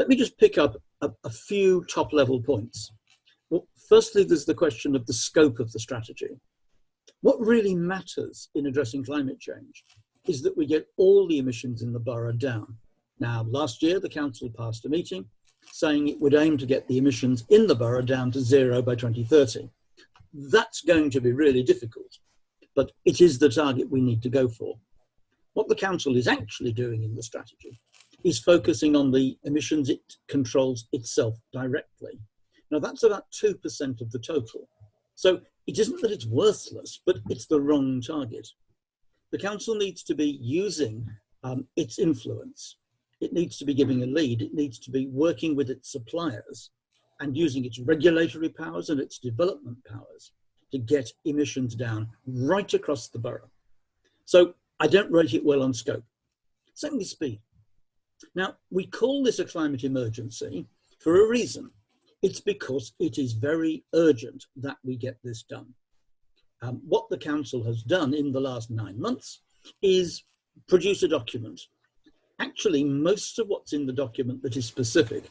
Let me just pick up a few top-level points. Well, firstly, there's the question of the scope of the strategy. What really matters in addressing climate change is that we get all the emissions in the borough down. Now, last year, the council passed a meeting saying it would aim to get the emissions in the borough down to 0 by 2030. That's going to be really difficult, but it is the target we need to go for. What the council is actually doing in the strategy is focusing on the emissions it controls itself directly. Now, that's about 2% of the total. So it isn't that it's worthless, but it's the wrong target. The council needs to be using its influence. It needs to be giving a lead. It needs to be working with its suppliers and using its regulatory powers and its development powers to get emissions down right across the borough. So I don't rate it well on scope. Secondly, speed. Now, we call this a climate emergency for a reason. It's because it is very urgent that we get this done. What the council has done in the last 9 months is produce a document. Actually, most of what's in the document that is specific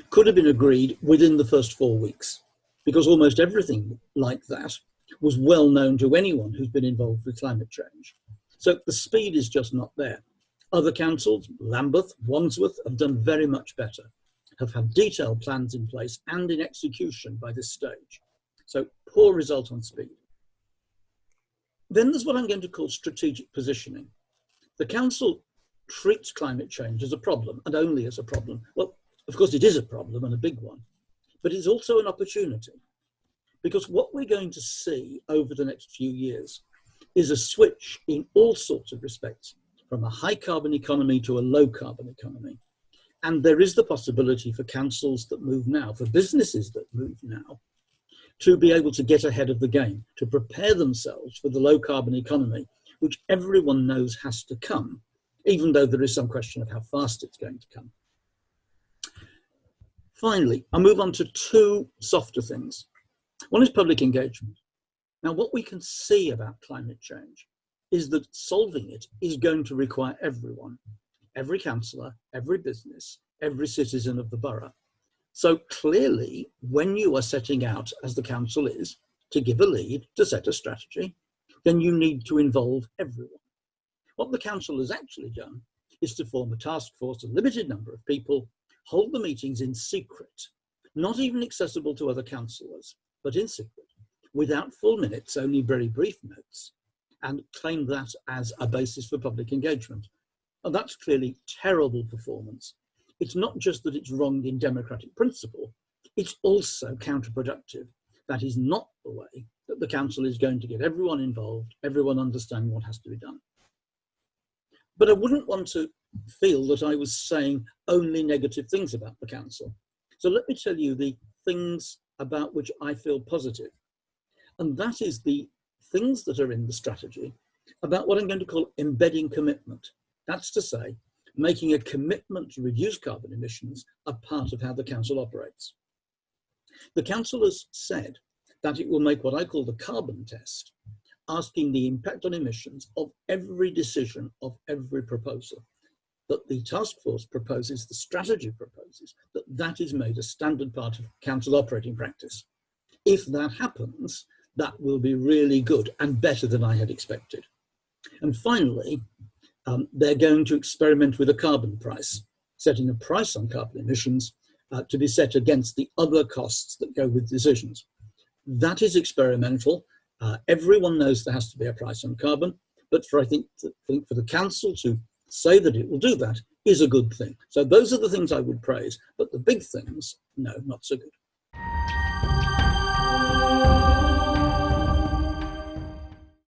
could have been agreed within the first 4 weeks, because almost everything like that was well known to anyone who's been involved with climate change. So the speed is just not there. Other councils, Lambeth, Wandsworth, have done very much better, have had detailed plans in place and in execution by this stage. So poor result on speed. Then there's what I'm going to call strategic positioning. The council treats climate change as a problem, and only as a problem. Well, of course it is a problem, and a big one, but it's also an opportunity, because what we're going to see over the next few years is a switch in all sorts of respects, from a high carbon economy to a low carbon economy. And there is the possibility for councils that move now, for businesses that move now, to be able to get ahead of the game, to prepare themselves for the low carbon economy, which everyone knows has to come, even though there is some question of how fast it's going to come. Finally, I'll move on to two softer things. One is public engagement. Now, what we can see about climate change is that solving it is going to require everyone, every councillor, every business, every citizen of the borough. So clearly, when you are setting out, as the council is, to give a lead, to set a strategy, then you need to involve everyone. What the council has actually done is to form a task force, a limited number of people, hold the meetings in secret, not even accessible to other councillors, but in secret, without full minutes, only very brief notes, and claim that as a basis for public engagement. And that's clearly terrible performance. It's not just that it's wrong in democratic principle, it's also counterproductive. That is not the way that the council is going to get everyone involved, everyone understanding what has to be done. But I wouldn't want to feel that I was saying only negative things about the council. So let me tell you the things about which I feel positive. And that is the things that are in the strategy about what I'm going to call embedding commitment. That's to say, making a commitment to reduce carbon emissions a part of how the council operates. The council has said that it will make what I call the carbon test, asking the impact on emissions of every decision of every proposal. That the task force proposes, the strategy proposes, that is made a standard part of council operating practice. If that happens, that will be really good and better than I had expected. And finally, they're going to experiment with a carbon price, setting a price on carbon emissions to be set against the other costs that go with decisions. That is experimental. Everyone knows there has to be a price on carbon, but I think for the council to say that it will do that is a good thing. So those are the things I would praise, but the big things, no, not so good.